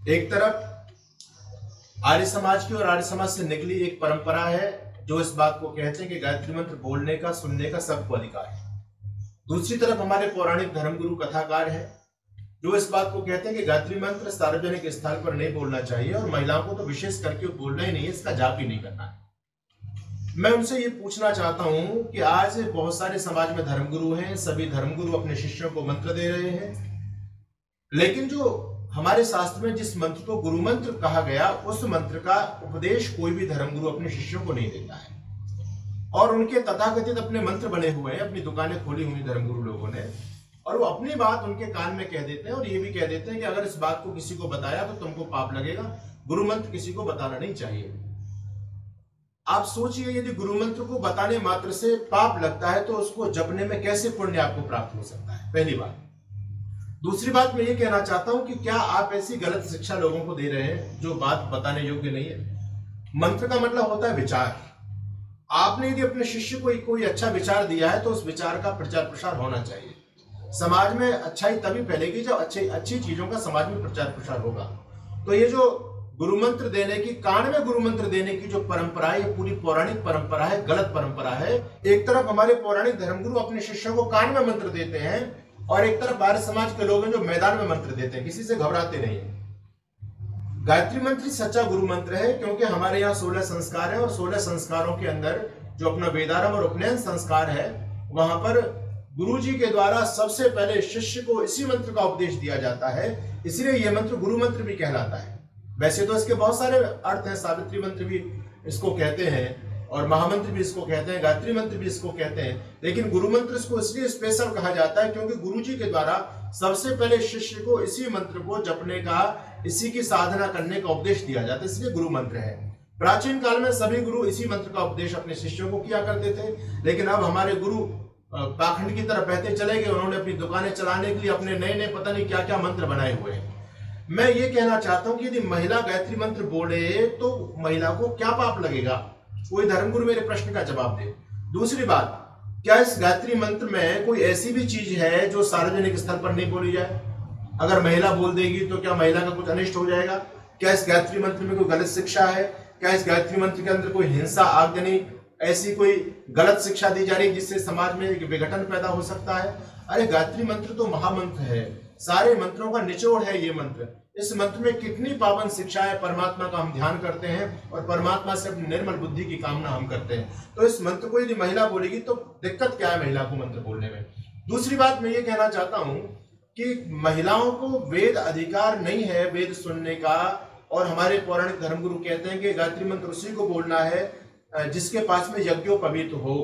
एक तरफ आर्य समाज की और आर्य समाज से निकली एक परंपरा है जो इस बात को कहते हैं कि गायत्री मंत्र बोलने का, सुनने का सबको अधिकार है। दूसरी तरफ हमारे पौराणिक धर्मगुरु कथाकार है जो इस बात को कहते हैं कि गायत्री मंत्र सार्वजनिक स्थल पर नहीं बोलना चाहिए और महिलाओं को तो विशेष करके बोलना ही नहीं है, इसका जाप ही नहीं करना है। मैं उनसे ये पूछना चाहता हूं कि आज बहुत सारे समाज में धर्मगुरु हैं, सभी धर्मगुरु अपने शिष्यों को मंत्र दे रहे हैं, लेकिन जो हमारे शास्त्र में जिस मंत्र को गुरु मंत्र कहा गया उस मंत्र का उपदेश कोई भी धर्मगुरु अपने शिष्यों को नहीं देता है। और उनके तथाकथित अपने मंत्र बने हुए हैं, अपनी दुकानें खोली हुई धर्मगुरु लोगों ने, और वो अपनी बात उनके कान में कह देते हैं और ये भी कह देते हैं कि अगर इस बात को किसी को बताया तो तुमको पाप लगेगा, गुरु मंत्र किसी को बताना नहीं चाहिए। आप सोचिए, यदि गुरु मंत्र को बताने मात्र से पाप लगता है तो उसको जपने में कैसे पुण्य आपको प्राप्त हो सकता है, पहली बात। दूसरी बात मैं ये कहना चाहता हूं कि क्या आप ऐसी गलत शिक्षा लोगों को दे रहे हैं जो बात बताने योग्य नहीं है। मंत्र का मतलब होता है विचार। आपने यदि अपने शिष्य को कोई अच्छा विचार दिया है तो उस विचार का प्रचार प्रसार होना चाहिए। समाज में अच्छाई तभी फैलेगी जब अच्छी चीजों का समाज में प्रचार प्रसार होगा। तो ये जो गुरु मंत्र देने की, कान में गुरु मंत्र देने की जो परंपरा है, ये पूरी पौराणिक परंपरा है, गलत परंपरा है। एक तरफ हमारे पौराणिक धर्मगुरु अपने शिष्यों को कान में मंत्र देते हैं और एक तरफ आर्य समाज के लोग हैं जो मैदान में मंत्र देते हैं, किसी से घबराते नहीं है। गायत्री मंत्र सच्चा गुरु मंत्र है क्योंकि हमारे यहाँ 16 संस्कार है और 16 संस्कारों के अंदर जो अपना वेदारंभ और उपनयन संस्कार है, वहां पर गुरु जी के द्वारा सबसे पहले शिष्य को इसी मंत्र का उपदेश दिया जाता है, इसलिए यह मंत्र गुरु मंत्र भी कहलाता है। वैसे तो इसके बहुत सारे अर्थ हैं, सावित्री मंत्र भी इसको कहते हैं और महामंत्र भी इसको कहते हैं, गायत्री मंत्र भी इसको कहते हैं, लेकिन गुरु मंत्र इसको इसलिए स्पेशल कहा जाता है क्योंकि गुरु जी के द्वारा सबसे पहले शिष्य को इसी मंत्र को जपने का, इसी की साधना करने का उपदेश दिया जाता है, इसलिए गुरु मंत्र है। प्राचीन काल में सभी गुरु इसी मंत्र का उपदेश अपने शिष्यों को किया करते थे, लेकिन अब हमारे गुरु पाखंड की तरफ बहते चले गए। उन्होंने अपनी दुकानें चलाने के लिए अपने नए नए पता नहीं क्या क्या मंत्र बनाए हुए हैं। मैं ये कहना चाहता हूं कि यदि महिला गायत्री मंत्र बोले तो महिला को क्या पाप लगेगा, कोई धर्मगुरु मेरे प्रश्न का जवाब दे। दूसरी बात, क्या इस गायत्री मंत्र में कोई ऐसी भी चीज है जो सार्वजनिक स्थल पर नहीं बोली जाए? अगर महिला बोल देगी तो क्या महिला का कुछ अनिष्ट हो जाएगा? क्या इस गायत्री मंत्र में कोई गलत शिक्षा है? क्या इस गायत्री मंत्र के अंदर कोई हिंसा, आगजनी, ऐसी कोई गलत शिक्षा दी जा रही है जिससे समाज में एक विघटन पैदा हो सकता है? अरे गायत्री मंत्र तो महामंत्र है, सारे मंत्रों का निचोड़ है ये मंत्र। इस मंत्र में कितनी पावन शिक्षा है, परमात्मा का हम ध्यान करते हैं और परमात्मा से अपनी निर्मल बुद्धि की कामना हम करते हैं। तो इस मंत्र को यदि महिला बोलेगी तो दिक्कत क्या है महिला को मंत्र बोलने में? दूसरी बात मैं ये कहना चाहता हूं कि महिलाओं को वेद अधिकार नहीं है वेद सुनने का, और हमारे पौराणिक धर्मगुरु कहते हैं कि गायत्री मंत्र उसी को बोलना है जिसके पास में यज्ञोपवीत हो।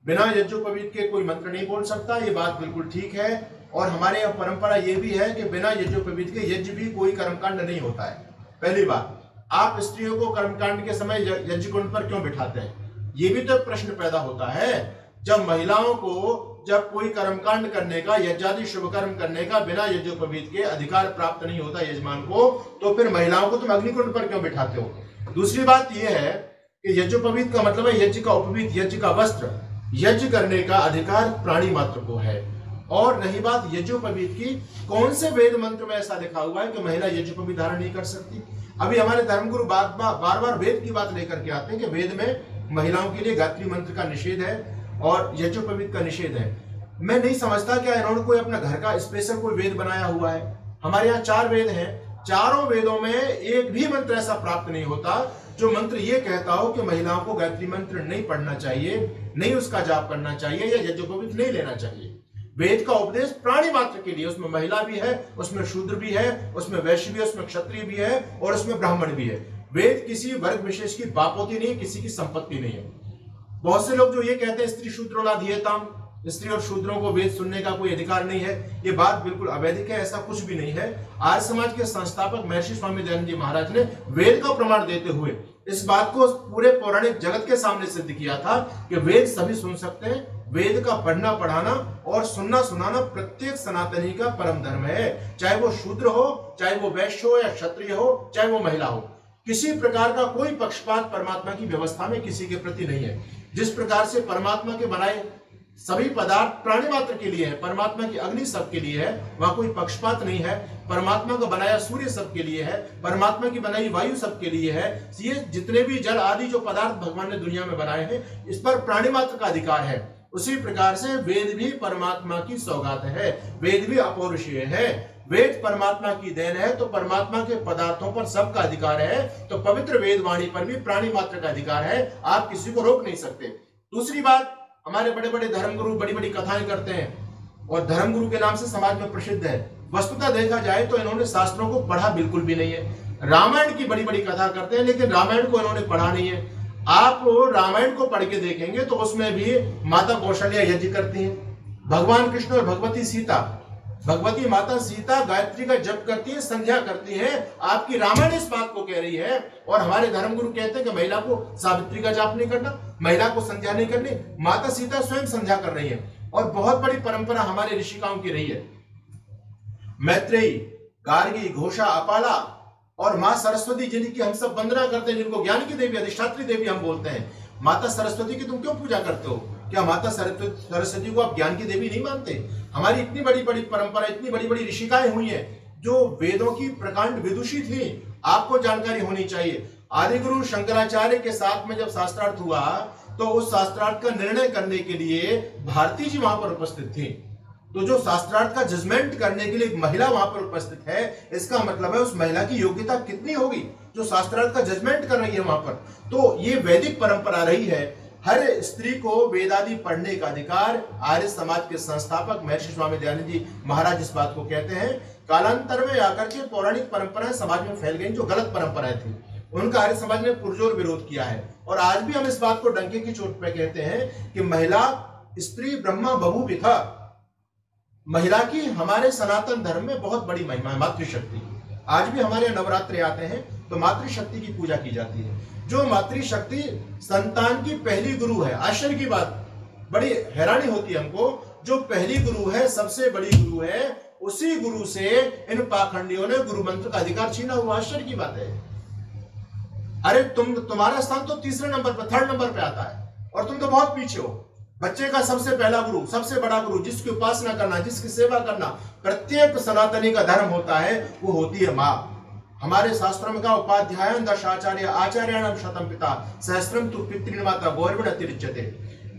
बिना यज्ञोपवीत के कोई मंत्र नहीं बोल सकता, ये बात बिल्कुल ठीक है। और हमारे यहाँ परंपरा ये भी है कि बिना यज्ञोपवीत के यज्ञ भी कोई कर्मकांड नहीं होता है। पहली बात, आप स्त्रियों को कर्मकांड के समय यज्ञ कुंड पर क्यों बिठाते हैं? ये भी तो प्रश्न पैदा होता है। जब महिलाओं को जब कोई कर्मकांड करने का, यज्ञादि शुभ कर्म करने का बिना यज्ञोपवीत के अधिकार प्राप्त नहीं होता यजमान को, तो फिर महिलाओं को तुम अग्निकुंड पर क्यों बिठाते हो? दूसरी बात यह है कि यज्ञोपवीत का मतलब है यज्ञ का उपवीत, यज्ञ का वस्त्र। यज्ञ करने का अधिकार प्राणी मात्र को है। और रही बात यज्ञोपवीत की, कौन से वेद मंत्र में ऐसा लिखा हुआ है कि महिला यज्ञोपवीत धारण नहीं कर सकती? अभी हमारे धर्मगुरु बार बार वेद की बात लेकर के आते हैं कि वेद में महिलाओं के लिए गायत्री मंत्र का निषेध है और यज्ञोपवीत का निषेध है। मैं नहीं समझता क्या इन्होंने कोई अपना घर का स्पेशल कोई वेद बनाया हुआ है? हमारे यहाँ 4 वेद हैं, चारों वेदों में एक भी मंत्र ऐसा प्राप्त नहीं होता जो मंत्र ये कहता हो कि महिलाओं को गायत्री मंत्र नहीं पढ़ना चाहिए, नहीं उसका जाप करना चाहिए या यज्ञोपवीत नहीं लेना चाहिए। वेद का उपदेश प्राणी मात्र के लिए, उसमें महिला भी है, उसमें शूद्र भी है, उसमें वैश्य भी है, उसमें क्षत्रिय भी है और उसमें ब्राह्मण भी है। वेद किसी वर्ग विशेष की बापोती नहीं है, किसी की संपत्ति नहीं है। बहुत से लोग जो ये कहते हैं स्त्री शूद्रोलाधीयताम, स्त्री और शूद्रों को वेद सुनने का कोई अधिकार नहीं है, ये बात बिल्कुल अवैधिक है, ऐसा कुछ भी नहीं है। आर्य समाज के संस्थापक महर्षि स्वामी दयानंद जी महाराज ने वेद का प्रमाण देते हुए इस बात को पूरे पौराणिक जगत के सामने सिद्ध किया था कि वेद सभी सुन सकते हैं। वेद का पढ़ना, पढ़ाना और सुनना, सुनाना प्रत्येक सनातनी का परम धर्म है, चाहे वो शूद्र हो, चाहे वो वैश्य हो या क्षत्रिय हो, चाहे वो महिला हो। किसी प्रकार का कोई पक्षपात परमात्मा की व्यवस्था में किसी के प्रति नहीं है। जिस प्रकार से परमात्मा के बनाए सभी पदार्थ प्राणी मात्र के लिए है, परमात्मा की अग्नि सबके लिए है, वहां कोई पक्षपात नहीं है। परमात्मा का बनाया सूर्य सबके लिए है, परमात्मा की बनाई वायु सबके लिए है। ये जितने भी जल आदि जो पदार्थ भगवान ने दुनिया में बनाए हैं, इस पर प्राणी मात्र का अधिकार है। उसी प्रकार से वेद भी परमात्मा की सौगात है, वेद भी अपौरुषीय है। वेद परमात्मा की देन है, तो परमात्मा के पदार्थों पर सबका अधिकार है, तो पवित्र वेद वाणी पर भी प्राणी मात्र का अधिकार है। आप किसी को रोक नहीं सकते। दूसरी बात, हमारे बड़े बड़े धर्मगुरु बड़ी बड़ी कथाएं करते हैं और धर्मगुरु के नाम से समाज में प्रसिद्ध है। वस्तुतः देखा जाए तो इन्होंने शास्त्रों को पढ़ा बिल्कुल भी नहीं है। रामायण की बड़ी बड़ी कथा करते हैं, लेकिन रामायण को इन्होंने पढ़ा नहीं है। आप रामायण को पढ़ के देखेंगे तो उसमें भी माता कौशल्या यज्ञ करती हैं, भगवान कृष्ण और भगवती सीता, भगवती माता सीता गायत्री का जप करती है, संध्या करती है। आपकी रामायण इस बात को कह रही है, और हमारे धर्मगुरु कहते हैं कि महिला को सावित्री का जाप नहीं करना, महिला को संध्या नहीं करनी। माता सीता स्वयं संध्या कर रही है, और बहुत बड़ी परंपरा हमारे ऋषिकाओं की रही है। मैत्रेयी, गार्गी, घोषा, अपाला और माँ सरस्वती जिनकी हम सब वंदना करते हैं, जिनको ज्ञान की देवी, अधिष्ठात्री देवी हम बोलते हैं, माता सरस्वती की तुम क्यों पूजा करते हो? क्या माता सरस्वती को आप ज्ञान की देवी नहीं मानते? हमारी इतनी बड़ी बड़ी परंपरा, इतनी बड़ी बड़ी ऋषिकाएं हुई हैं जो वेदों की प्रकांड विदुषी थी। आपको जानकारी होनी चाहिए। आदिगुरु शंकराचार्य के साथ में जब शास्त्रार्थ हुआ, तो उस शास्त्रार्थ का निर्णय करने के लिए भारती जी वहां पर उपस्थित थी। तो जो शास्त्रार्थ का जजमेंट करने के लिए एक महिला वहां पर उपस्थित है, इसका मतलब है उस महिला की योग्यता कितनी होगी जो शास्त्रार्थ का जजमेंट कर रही है वहां पर। तो ये वैदिक परंपरा रही है। हर स्त्री को वेदादि पढ़ने का अधिकार आर्य समाज के संस्थापक महर्षि स्वामी दयानंद जी महाराज इस बात को कहते हैं। कालांतर में आकर के पौराणिक परंपराएं समाज में फैल गई, जो गलत परंपराएं थी, उनका आर्य समाज ने पुरजोर विरोध किया है। और आज भी हम इस बात को डंके की चोट पे कहते हैं कि महिला स्त्री ब्रह्मा बहुविधा, महिला की हमारे सनातन धर्म में बहुत बड़ी महिमा है, मातृशक्ति। आज भी हमारे नवरात्रे आते हैं तो मातृशक्ति की पूजा की जाती है। जो मातृशक्ति संतान की पहली गुरु है। आश्चर्य की बात, बड़ी हैरानी होती है हमको, जो पहली गुरु है, सबसे बड़ी गुरु है, उसी गुरु से इन पाखंडियों ने गुरु मंत्र का अधिकार छीना हुआ। आश्चर्य की बात है। अरे तुम्हारा स्थान तो तीसरे नंबर पर, थर्ड नंबर पे आता है, और तुम तो बहुत पीछे हो। बच्चे का सबसे पहला गुरु, सबसे बड़ा गुरु, जिसकी उपासना करना, जिसकी सेवा करना प्रत्येक सनातनी का धर्म होता है, वो होती है माँ। हमारे शास्त्रों में कहा, उपाध्यायन दशाचार्य आचार्याणाम शतम पिता सहस्त्रम तु पितृमाता गौरवण तिरुच्यते।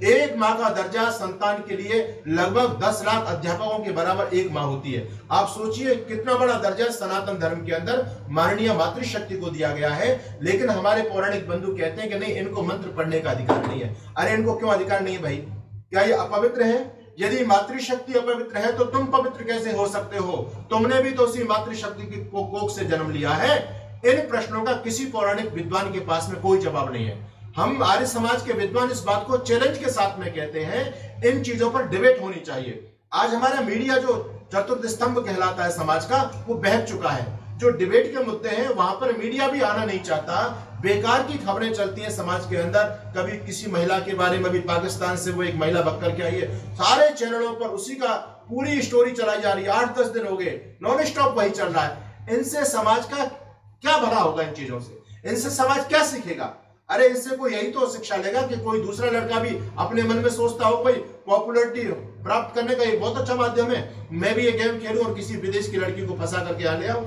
एक माँ का दर्जा संतान के लिए लगभग 10 लाख अध्यापकों के बराबर एक माँ होती है। आप सोचिए कितना बड़ा दर्जा सनातन धर्म के अंदर माननीय मातृशक्ति को दिया गया है। लेकिन हमारे पौराणिक बंधु कहते हैं कि नहीं, इनको मंत्र पढ़ने का अधिकार नहीं है। अरे इनको क्यों अधिकार नहीं है भाई? क्या ये अपवित्र है? यदि मातृशक्ति अपवित्र है तो तुम पवित्र कैसे हो सकते हो? तुमने भी तो उसी मातृशक्ति की कोख से जन्म लिया है। इन प्रश्नों का किसी पौराणिक विद्वान के पास में कोई जवाब नहीं है। हम आर्य समाज के विद्वान इस बात को चैलेंज के साथ में कहते हैं, इन चीजों पर डिबेट होनी चाहिए। आज हमारा मीडिया जो चतुर्थ स्तंभ कहलाता है समाज का, वो बहक चुका है। जो डिबेट के मुद्दे हैं वहां पर मीडिया भी आना नहीं चाहता। बेकार की खबरें चलती हैं समाज के अंदर। कभी किसी महिला के बारे में, भी पाकिस्तान से वो एक महिला भग करके आई है, सारे चैनलों पर उसी का पूरी स्टोरी चलाई जा रही है। 8-10 दिन हो गए, नॉन स्टॉप वही चल रहा है। इनसे समाज का क्या भला होगा? इन चीजों से इनसे समाज क्या सीखेगा? अरे इससे कोई यही तो शिक्षा लेगा कि कोई दूसरा लड़का भी अपने मन में सोचता हो भाई पॉपुलैरिटी प्राप्त करने का ये बहुत अच्छा माध्यम है, मैं भी ये गेम खेलूं और किसी विदेश की लड़की को फंसा करके आ ले आऊं।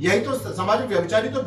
यही तो समाज में व्यभिचारी तो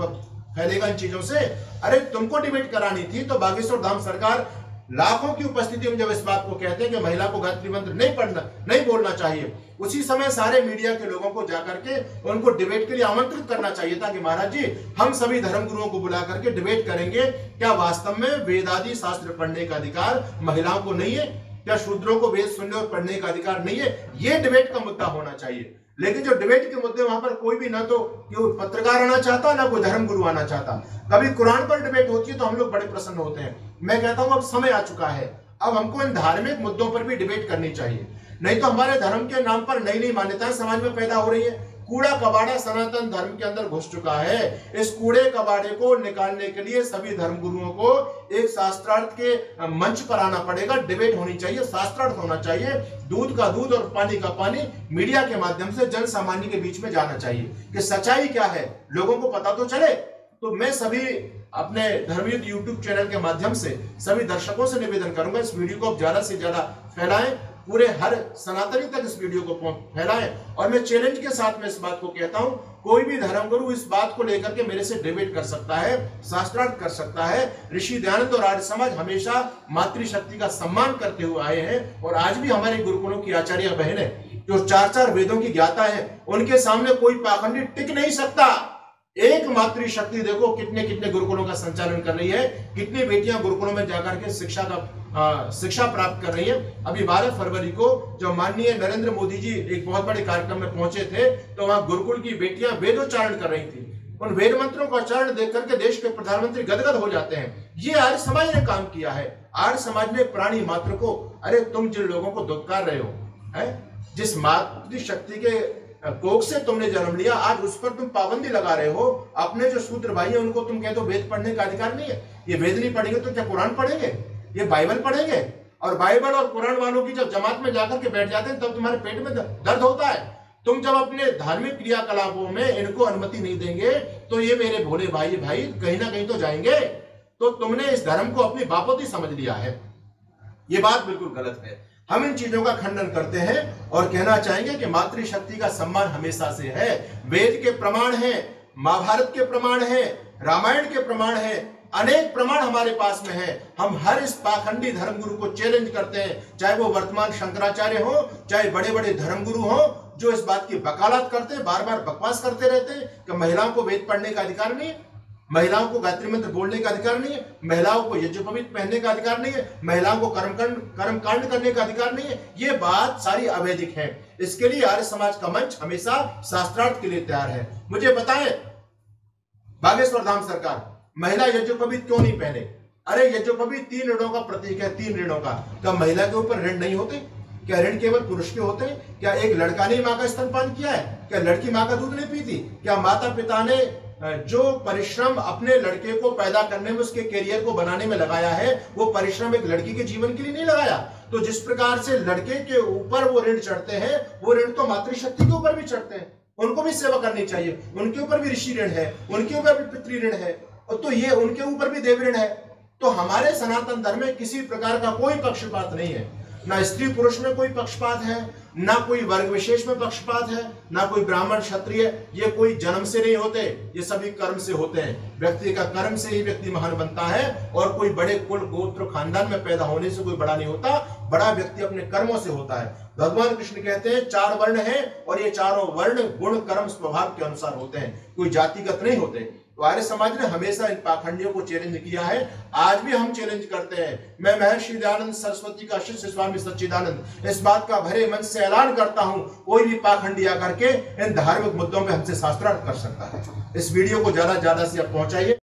फैलेगा इन चीजों से। अरे तुमको डिबेट करानी थी तो बागेश्वर धाम सरकार लाखों की उपस्थिति में जब इस बात को कहते हैं कि महिला को गायत्री मंत्र नहीं बोलना चाहिए, उसी समय सारे मीडिया के लोगों को जाकर के उनको डिबेट के लिए आमंत्रित करना चाहिए था कि महाराज जी, हम सभी धर्मगुरुओं को बुला करके डिबेट करेंगे, क्या वास्तव में वेदादि शास्त्र पढ़ने का अधिकार महिलाओं को नहीं है? क्या शूद्रों को वेद सुनने और पढ़ने का अधिकार नहीं है? ये डिबेट का मुद्दा होना चाहिए। लेकिन जो डिबेट के मुद्दे, वहां पर कोई भी ना तो पत्रकार आना चाहता, ना कोई धर्मगुरु आना चाहता। कभी कुरान पर डिबेट होती है तो हम लोग बड़े प्रसन्न होते हैं। मैं कहता हूं अब समय आ चुका है, अब हमको इन धार्मिक मुद्दों पर भी डिबेट करनी चाहिए। नहीं तो हमारे धर्म के नाम पर नई नई मान्यताएं समाज में पैदा हो रही है। कूड़ा कबाड़ा सनातन धर्म के अंदर घुस चुका है। इस कूड़े कबाड़े को निकालने के लिए सभी धर्मगुरुओं को एक शास्त्रार्थ के मंच पर आना पड़ेगा। डिबेट होनी चाहिए, शास्त्रार्थ होना चाहिए। दूध का दूध और पानी का पानी मीडिया के माध्यम से जन सामान्य के बीच में जाना चाहिए कि सच्चाई क्या है, लोगों को पता तो चले। तो मैं सभी अपने धर्मयुक्त यूट्यूब चैनल के माध्यम से सभी दर्शकों से निवेदन करूंगा, इस वीडियो को आप ज्यादा से ज्यादा फैलाएं, पूरे हर सनातनी तक इस वीडियो को फैलाएं। और मैं चैलेंज के साथ में इस बात को कहता हूं, कोई भी धर्मगुरु इस बात को लेकर के मेरे से डिबेट कर सकता है, शास्त्रार्थ कर सकता है। ऋषि दयानंद और आर्य समाज हमेशा मातृशक्ति का सम्मान करते हुए आए हैं, और आज भी हमारे गुरुकुलों की आचार्य बहनें जो 4-4 वेदों की ज्ञाता है, उनके सामने कोई पाखंडी टिक नहीं सकता। एक मातृशक्ति देखो कितने कितने गुरुकुलों का संचालन कर रही है, कितनी बेटियां गुरुकुलों में जाकर के शिक्षा प्राप्त कर रही है। अभी 12 फरवरी को जब माननीय नरेंद्र मोदी जी एक बहुत बड़े कार्यक्रम में पहुंचे थे, तो वहां गुरुकुल की बेटियां वेदोच्चारण कर रही थी। उन वेद मंत्रों का उच्चारण देख करके देश के प्रधानमंत्री गदगद हो जाते हैं। ये आर्य समाज ने काम किया है। आर्य समाज ने प्राणी मात्र को, अरे तुम जिन लोगों को दुत्कार रहे हो, जिस मातृशक्ति के कोख से तुमने जन्म लिया, आज उस पर तुम पाबंदी लगा रहे हो। अपने जो शूद्र भाई है उनको तुम कहते हो वेद पढ़ने का अधिकार नहीं है। ये वेद नहीं पढ़ेंगे तो क्या कुरान पढ़ेंगे? ये बाइबल पढ़ेंगे? और बाइबल और कुरान वालों की जब जमात में जाकर के बैठ जाते हैं तब तुम्हारे पेट में दर्द होता है। तुम जब अपने धार्मिक क्रियाकलापों में इनको अनुमति नहीं देंगे तो ये मेरे भोले भाई कहीं ना कहीं तो जाएंगे। तो तुमने इस धर्म को अपनी बापोती समझ लिया है, ये बात बिल्कुल गलत है। हम इन चीजों का खंडन करते हैं और कहना चाहेंगे कि मातृशक्ति का सम्मान हमेशा से है। वेद के प्रमाण है, महाभारत के प्रमाण है, रामायण के प्रमाण है, अनेक प्रमाण हमारे पास में है। हम हर इस पाखंडी धर्मगुरु को चैलेंज करते हैं, चाहे वो वर्तमान शंकराचार्य हो, चाहे बड़े बड़े धर्मगुरु हो, जो इस बात की वकालत करते हैं, बार बार बकवास करते रहते हैं कि महिलाओं को वेद पढ़ने का अधिकार नहीं है, महिलाओं को गायत्री मंत्र बोलने का अधिकार नहीं है, महिलाओं को यज्ञोपवीत पहनने का अधिकार नहीं है, महिलाओं को कर्मकांड करने का अधिकार नहीं है। ये बात सारी अवैधिक है। इसके लिए आर्य समाज का मंच हमेशा शास्त्रार्थ के लिए तैयार है। मुझे बताएं, बागेश्वर धाम सरकार महिला यज्ञोपवीत क्यों नहीं पहने? अरे यज्ञोपवीत 3 ऋणों का प्रतीक है, 3 ऋणों का। क्या महिला के ऊपर ऋण नहीं होते? क्या ऋण केवल पुरुष के होते हैं? क्या एक लड़का ने मां का स्तनपान किया है? क्या लड़की मां का दूध नहीं पीती? क्या माता पिता ने जो परिश्रम अपने लड़के को पैदा करने में, उसके करियर को बनाने में लगाया है, वो परिश्रम एक लड़की के जीवन के लिए नहीं लगाया? तो जिस प्रकार से लड़के के ऊपर वो ऋण चढ़ते हैं, वो ऋण तो मातृशक्ति के ऊपर भी चढ़ते हैं। उनको भी सेवा करनी चाहिए, उनके ऊपर भी ऋषि ऋण है, उनके ऊपर भी पितृ ऋण है, और तो ये उनके ऊपर भी देव ऋण है। तो हमारे सनातन धर्म में किसी प्रकार का कोई पक्षपात नहीं है, ना स्त्री पुरुष में कोई पक्षपात है, ना कोई वर्ग विशेष में पक्षपात है, ना कोई ब्राह्मण क्षत्रिय। ये कोई जन्म से नहीं होते, ये सभी कर्म से होते हैं। व्यक्ति का कर्म से ही व्यक्ति महान बनता है, और कोई बड़े कुल गोत्र खानदान में पैदा होने से कोई बड़ा नहीं होता। बड़ा व्यक्ति अपने कर्मों से होता है। भगवान कृष्ण कहते हैं 4 वर्ण हैं, और ये चारों वर्ण गुण कर्म स्वभाव के अनुसार होते हैं, कोई जातिगत नहीं होते। तो आर्य समाज ने हमेशा इन पाखंडियों को चैलेंज किया है, आज भी हम चैलेंज करते हैं। मैं महर्षि दयानंद सरस्वती का शिष्य स्वामी सच्चिदानंद इस बात का भरे मन से ऐलान करता हूं, कोई भी पाखंडी आकर के इन धार्मिक मुद्दों पे हमसे शास्त्रार्थ कर सकता है। इस वीडियो को ज्यादा से ज्यादा से आप पहुंचाइए।